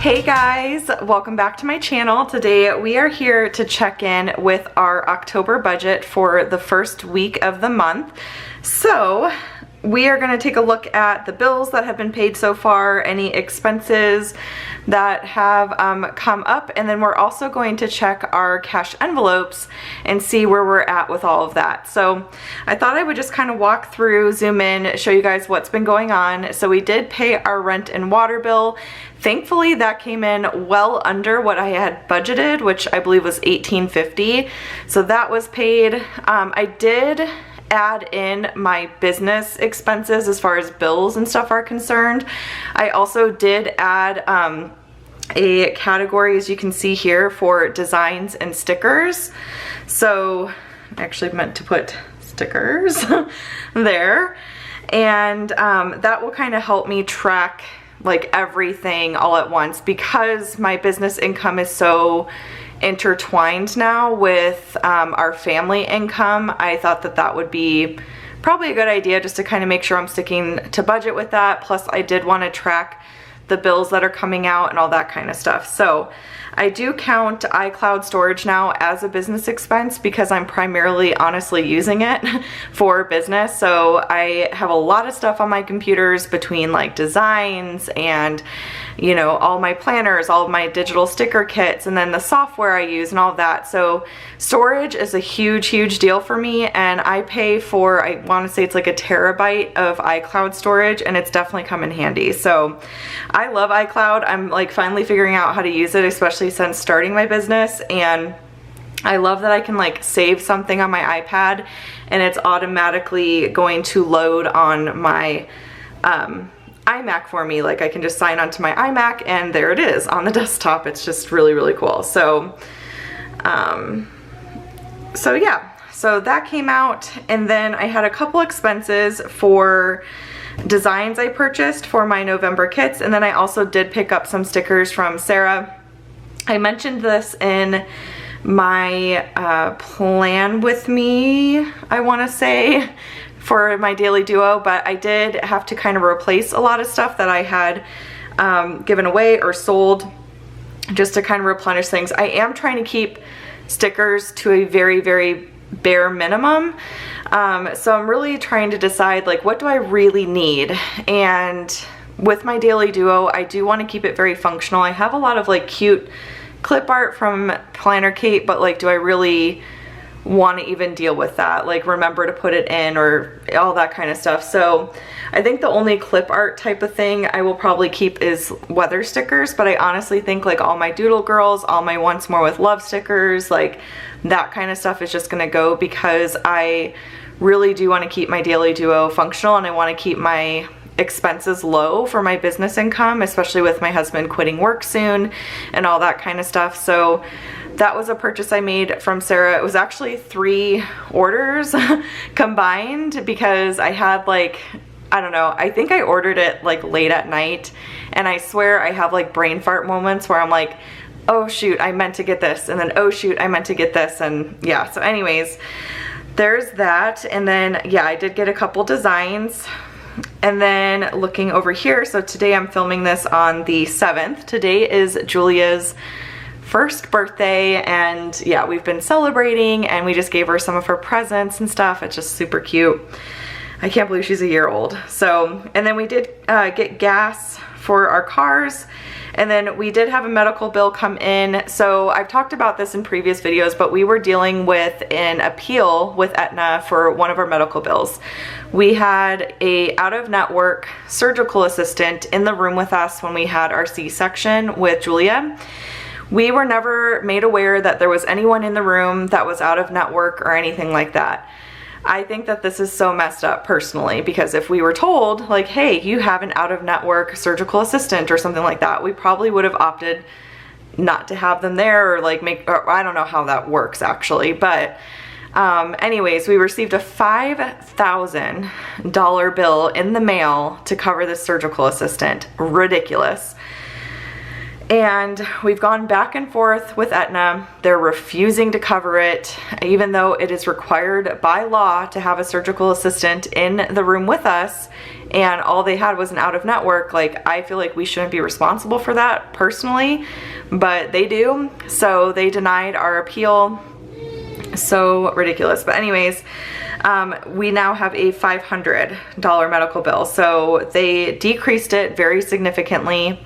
Hey guys, welcome back to my channel. Today we are here to check in with our October budget for the first week of the month. So we are going to take a look at the bills that have been paid so far, any expenses that have come up, and then we're also going to check our cash envelopes and see where we're at with all of that. So I thought I would just kind of walk through, zoom in, show you guys what's been going on. So we did pay our rent and water bill. Thankfully that came in well under what I had budgeted, which I believe was $18.50. So that was paid. I did add in my business expenses as far as bills and stuff are concerned. I also did add a category, as you can see here, for designs and stickers. So I actually meant to put stickers there, and that will kind of help me track like everything all at once, because my business income is so intertwined now with our family income. I thought that that would be probably a good idea, just to kind of make sure I'm sticking to budget with that. Plus I did want to track the bills that are coming out and all that kind of stuff. So I do count iCloud storage now as a business expense because I'm primarily honestly using it for business. So I have a lot of stuff on my computers between like designs and, you know, all my planners, all of my digital sticker kits, and then the software I use and all of that. So storage is a huge, huge deal for me, and I pay for, I want to say it's like a terabyte of iCloud storage, and it's definitely come in handy. So I love iCloud. I'm like finally figuring out how to use it, especially since starting my business, and I love that I can like save something on my iPad and it's automatically going to load on my iMac for me. Like I can just sign onto my iMac and there it is on the desktop. It's just really, really cool. So yeah, so that came out, and then I had a couple expenses for designs I purchased for my November kits, and then I also did pick up some stickers from SARA. I mentioned this in my plan with me, I want to say, for my daily duo, but I did have to kind of replace a lot of stuff that I had given away or sold, just to kind of replenish things. I am trying to keep stickers to a very, very bare minimum. So I'm really trying to decide like what do I really need, and with my daily duo I do want to keep it very functional. I have a lot of like cute clip art from Planner Kate, but like do I really want to even deal with that, like remember to put it in or all that kind of stuff. So I think the only clip art type of thing I will probably keep is weather stickers, but I honestly think like all my doodle girls, all my once more with love stickers, like that kind of stuff is just gonna go, because I really do want to keep my daily duo functional, and I want to keep my expenses low for my business income, especially with my husband quitting work soon and all that kind of stuff. So that was a purchase I made from SARA. It was actually 3 orders combined, because I had like, I don't know, I think I ordered it like late at night, and I swear I have like brain fart moments where I'm like, oh shoot, I meant to get this, and then oh shoot, I meant to get this, and yeah. So anyways, there's that. And then yeah, I did get a couple designs. And then looking over here, so today I'm filming this on the 7th. Today is Julia's first birthday, and yeah, we've been celebrating, and we just gave her some of her presents and stuff. It's just super cute. I can't believe she's a year old. So, and then we did get gas for our cars, and then we did have a medical bill come in. So I've talked about this in previous videos, but we were dealing with an appeal with Aetna for one of our medical bills. We had a out-of-network surgical assistant in the room with us when we had our C-section with Julia. We were never made aware that there was anyone in the room that was out of network or anything like that. I think that this is so messed up personally, because if we were told like, hey, you have an out-of-network surgical assistant or something like that, we probably would have opted not to have them there, or like or I don't know how that works actually. But anyways, we received a $5,000 bill in the mail to cover this surgical assistant. Ridiculous. And we've gone back and forth with Aetna. They're refusing to cover it, even though it is required by law to have a surgical assistant in the room with us and all they had was an out of network. Like, I feel like we shouldn't be responsible for that personally, but they do. So they denied our appeal. So ridiculous. But anyways, we now have a $500 medical bill. So they decreased it very significantly.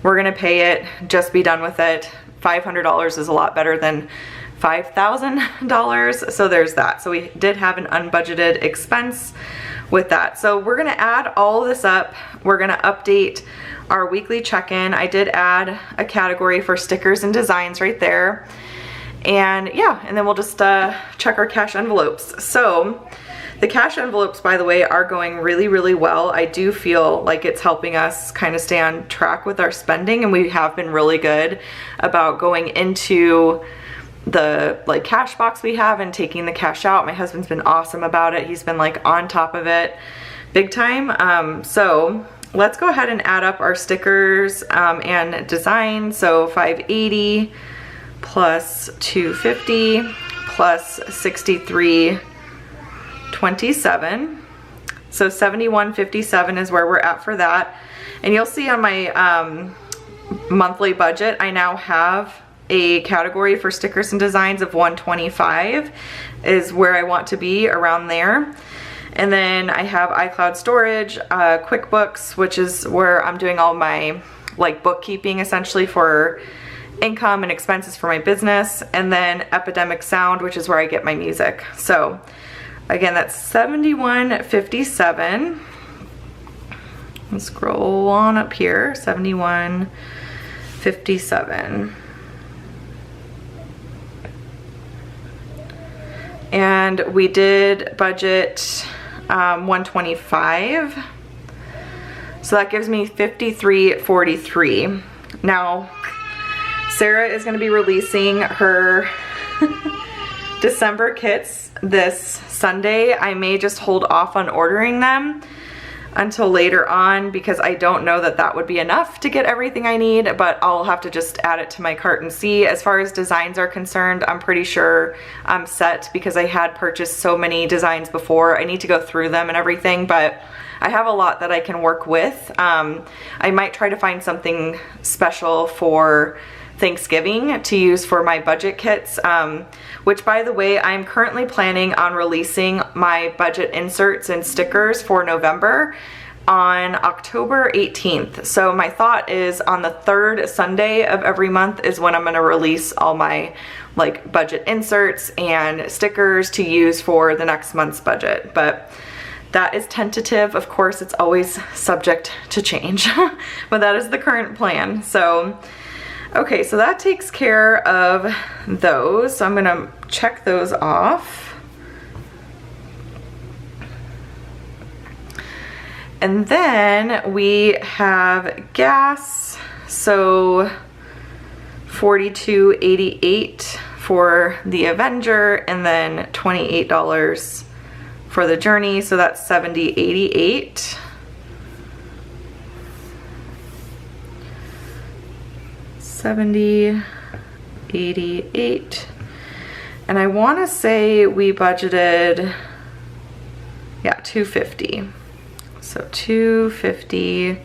We're gonna pay it, just be done with it. $500 is a lot better than $5,000. So there's that. So we did have an unbudgeted expense with that. So we're gonna add all this up. We're gonna update our weekly check-in. I did add a category for stickers and designs right there. And yeah, and then we'll just check our cash envelopes. So the cash envelopes, by the way, are going really, really well. I do feel like it's helping us kind of stay on track with our spending, and we have been really good about going into the like cash box we have and taking the cash out. My husband's been awesome about it. He's been like on top of it big time. So let's go ahead and add up our stickers and design. So 580 plus 250 plus 63.27. So 71.57 is where we're at for that. And you'll see on my monthly budget, I now have a category for stickers and designs of 125 is where I want to be, around there. And then I have iCloud storage, QuickBooks, which is where I'm doing all my like bookkeeping essentially for income and expenses for my business, and then Epidemic Sound, which is where I get my music. So again, that's 71.57. Let's scroll on up here, 71.57. And we did budget 125. So that gives me 53.43. Now, Sarah is going to be releasing her December kits this Sunday. I may just hold off on ordering them until later on because I don't know that that would be enough to get everything I need, but I'll have to just add it to my cart and see. As far as designs are concerned, I'm pretty sure I'm set because I had purchased so many designs before. I need to go through them and everything, but I have a lot that I can work with. I might try to find something special for Thanksgiving to use for my budget kits, which, by the way, I'm currently planning on releasing my budget inserts and stickers for November on October 18th. So my thought is on the third Sunday of every month is when I'm going to release all my like budget inserts and stickers to use for the next month's budget. But that is tentative. Of course, it's always subject to change, but that is the current plan. So okay, so that takes care of those. So I'm gonna check those off. And then we have gas, so $42.88 for the Avenger, and then $28 for the Journey, so that's $70.88. $70.88, and I want to say we budgeted, yeah, $250. So $250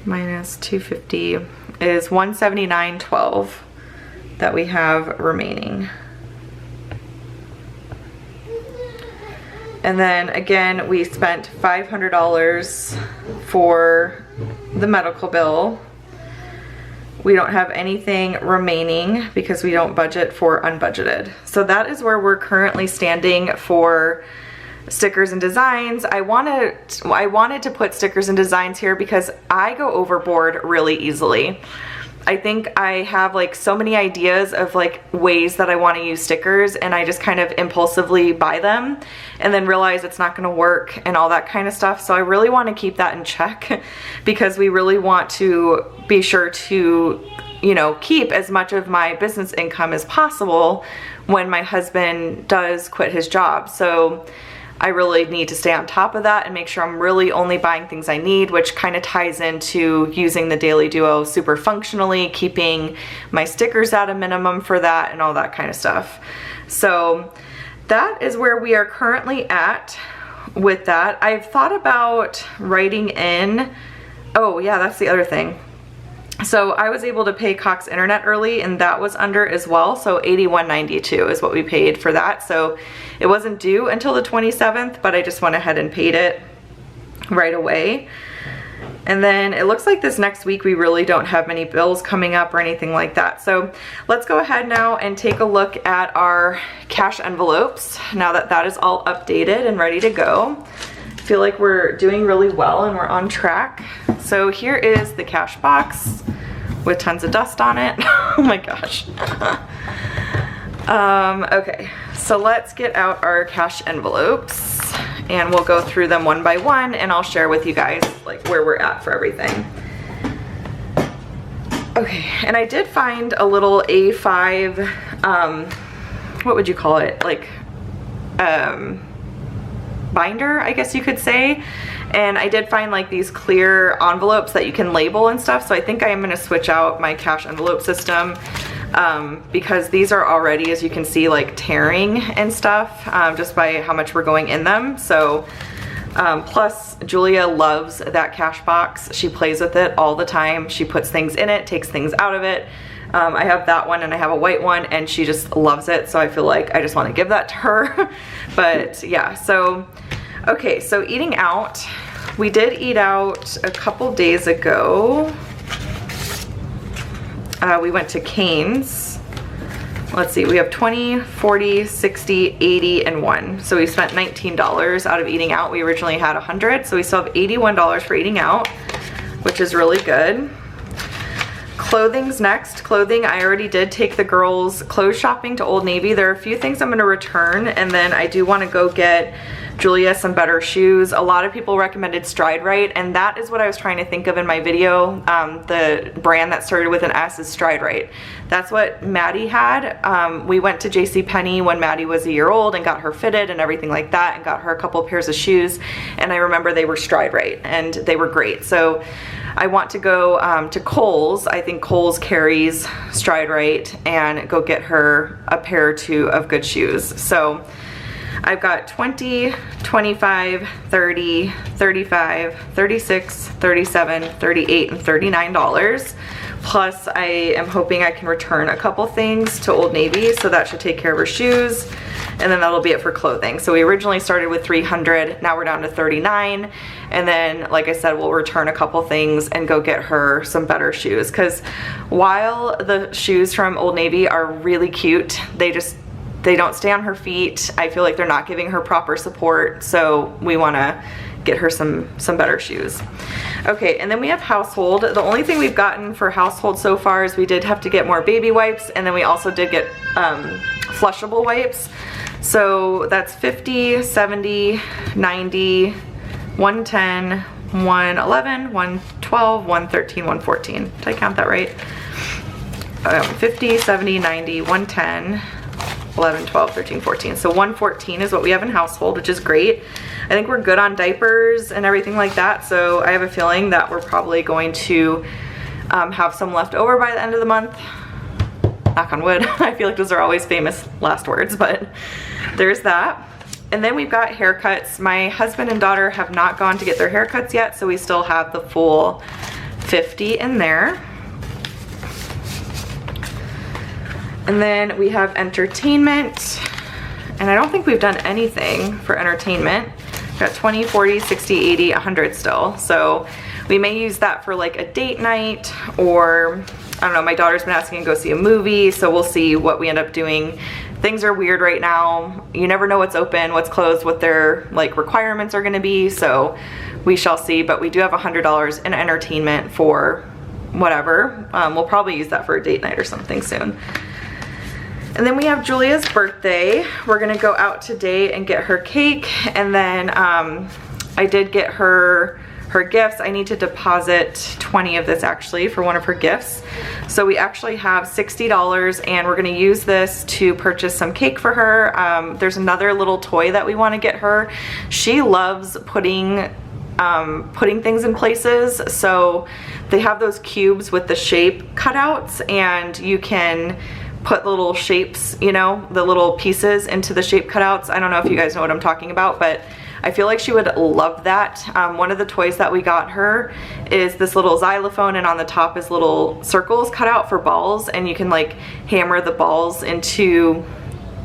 minus $250 is $179.12 that we have remaining. And then again, we spent $500 for the medical bill. We don't have anything remaining because we don't budget for unbudgeted. So that is where we're currently standing for stickers and designs. I wanted to put stickers and designs here because I go overboard really easily. I think I have like so many ideas of like ways that I want to use stickers, and I just kind of impulsively buy them and then realize it's not going to work and all that kind of stuff. So I really want to keep that in check because we really want to be sure to, you know, keep as much of my business income as possible when my husband does quit his job. So I really need to stay on top of that and make sure I'm really only buying things I need, which kind of ties into using the Daily Duo super functionally, keeping my stickers at a minimum for that and all that kind of stuff. So that is where we are currently at with that. I've thought about writing in, oh yeah, that's the other thing. So I was able to pay Cox Internet early, and that was under as well. So $81.92 is what we paid for that. So it wasn't due until the 27th, but I just went ahead and paid it right away. And then it looks like this next week we really don't have many bills coming up or anything like that. So let's go ahead now and take a look at our cash envelopes now that that is all updated and ready to go. I feel like we're doing really well and we're on track. So here is the cash box with tons of dust on it. Oh my gosh. Okay, so let's get out our cash envelopes and we'll go through them one by one, and I'll share with you guys like where we're at for everything. Okay, and I did find a little A5, what would you call it? Like, binder, I guess you could say. And I did find like these clear envelopes that you can label and stuff. So I think I am gonna switch out my cash envelope system because these are already, as you can see, like tearing and stuff just by how much we're going in them. So plus Julia loves that cash box. She plays with it all the time. She puts things in it, takes things out of it. I have that one and I have a white one, and she just loves it. So I feel like I just want to give that to her. But yeah, so okay, so eating out. We did eat out a couple days ago. We went to Cane's. Let's see, we have 20, 40, 60, 80, and 1. So we spent $19 out of eating out. We originally had 100, so we still have $81 for eating out, which is really good. Clothing's next. Clothing, I already did take the girls' clothes shopping to Old Navy. There are a few things I'm going to return, and then I do want to go get Julia some better shoes. A lot of people recommended Stride Right, and that is what I was trying to think of in my video. The brand that started with an S is Stride Right. That's what Maddie had. We went to JCPenney when Maddie was a year old and got her fitted and everything like that, and got her a couple of pairs of shoes, and I remember they were Stride Right and they were great. So I want to go to Kohl's. I think Kohl's carries Stride Right, and go get her a pair or two of good shoes. So I've got 20, 25, 30, 35, 36, 37, 38, and $39. Plus I am hoping I can return a couple things to Old Navy, so that should take care of her shoes. And then that'll be it for clothing. So we originally started with 300, now we're down to 39. And then, like I said, we'll return a couple things and go get her some better shoes. Because while the shoes from Old Navy are really cute, they don't stay on her feet. I feel like they're not giving her proper support. So we wanna get her some better shoes. Okay, and then we have household. The only thing we've gotten for household so far is we did have to get more baby wipes, and then we also did get flushable wipes. So that's 50, 70, 90, 110, 111, 112, 113, 114. Did I count that right? 50, 70, 90, 110, 11, 12, 13, 14. So 114 is what we have in household, which is great. I think we're good on diapers and everything like that. So I have a feeling that we're probably going to have some left over by the end of the month. Knock on wood. I feel like those are always famous last words, but there's that. And then we've got haircuts. My husband and daughter have not gone to get their haircuts yet, so we still have the full 50 in there. And then we have entertainment, and I don't think we've done anything for entertainment. We've got 20, 40, 60, 80, 100 still. So we may use that for like a date night, or I don't know, my daughter's been asking to go see a movie, so we'll see what we end up doing. Things are weird right now. You never know what's open, what's closed, what their like requirements are gonna be, so we shall see. But we do have $100 in entertainment for whatever. We'll probably use that for a date night or something soon. And then we have Julia's birthday. We're gonna go out today and get her cake, and then I did get her gifts. I need to deposit 20 of this actually for one of her gifts. So we actually have $60, and we're gonna use this to purchase some cake for her. There's another little toy that we wanna get her. She loves putting things in places. So they have those cubes with the shape cutouts, and you can put little shapes, you know, the little pieces into the shape cutouts. I don't know if you guys know what I'm talking about, but I feel like she would love that. One of the toys that we got her is this little xylophone, and on the top is little circles cut out for balls, and you can like hammer the balls into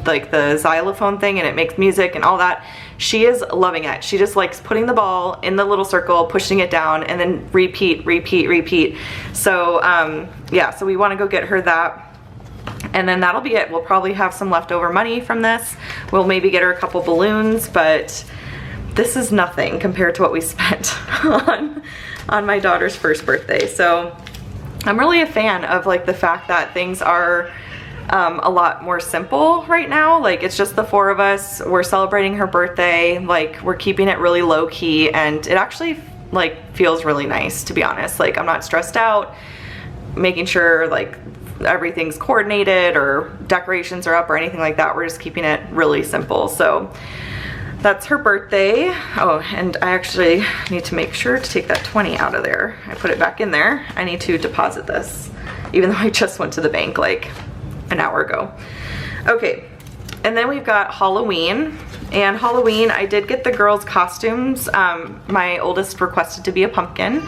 like the xylophone thing and it makes music and all that. She is loving it. She just likes putting the ball in the little circle, pushing it down, and then repeat, repeat, repeat. So yeah, so we want to go get her that. And then that'll be it. We'll probably have some leftover money from this. We'll maybe get her a couple balloons, but this is nothing compared to what we spent on my daughter's first birthday. So I'm really a fan of like the fact that things are a lot more simple right now. Like it's just the four of us. We're celebrating her birthday. Like we're keeping it really low key, and it actually like feels really nice, to be honest. Like I'm not stressed out making sure like everything's coordinated or decorations are up or anything like that. We're just keeping it really simple. So that's her birthday. Oh, and I actually need to make sure to take that 20 out of there. I put it back in there. I need to deposit this, even though I just went to the bank like an hour ago. Okay, and then we've got Halloween. And Halloween, I did get the girls' costumes. My oldest requested to be a pumpkin,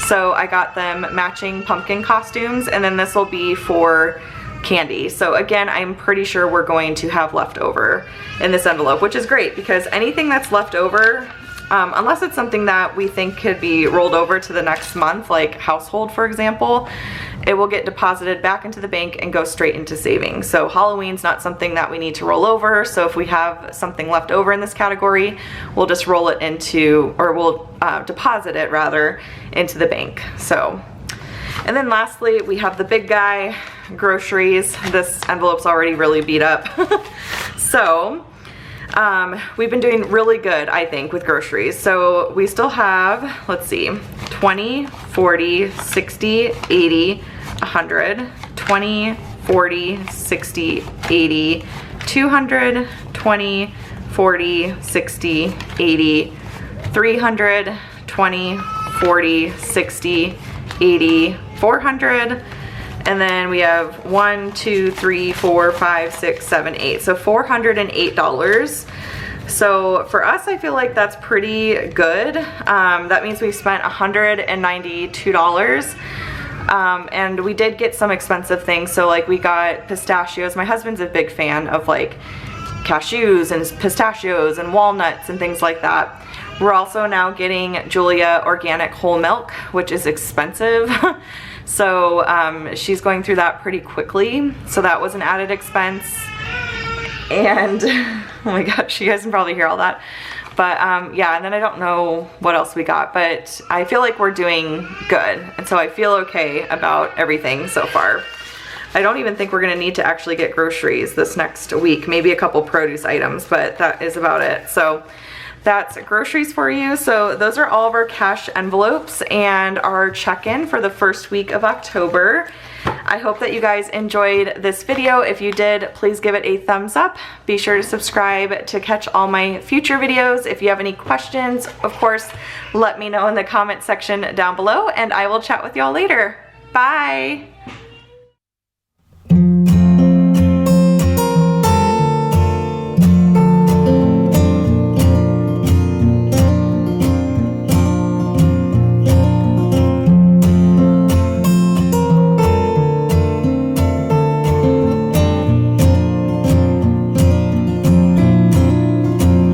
so I got them matching pumpkin costumes, and then this will be for candy. So again, I'm pretty sure we're going to have leftover in this envelope, which is great because anything that's left over, unless it's something that we think could be rolled over to the next month, like household for example, it will get deposited back into the bank and go straight into savings. So Halloween's not something that we need to roll over. So if we have something left over in this category, we'll just roll it into, or we'll deposit it rather into the bank. So, and then lastly, we have the big guy, groceries. This envelope's already really beat up. So we've been doing really good, I think, with groceries. So we still have, let's see, 20, 40, 60, 80, 100, 20, 40, 60, 80, 200, 20, 40, 60, 80, 300, 20, 40, 60, 80, 400, and then we have 1, 2, 3, 4, 5, 6, 7, 8. So $408. So for us, I feel like that's pretty good. That means we spent $192. And we did get some expensive things. So like we got pistachios. My husband's a big fan of like cashews and pistachios and walnuts and things like that. We're also now getting Julia organic whole milk, which is expensive. So she's going through that pretty quickly. So that was an added expense. And oh my gosh, you guys can probably hear all that. But yeah, and then I don't know what else we got, but I feel like we're doing good. And so I feel okay about everything so far. I don't even think we're gonna need to actually get groceries this next week, maybe a couple produce items, but that is about it. So that's groceries for you. So those are all of our cash envelopes and our check-in for the first week of October. I hope that you guys enjoyed this video. If you did, please give it a thumbs up. Be sure to subscribe to catch all my future videos. If you have any questions, of course, let me know in the comment section down below, and I will chat with y'all later. Bye!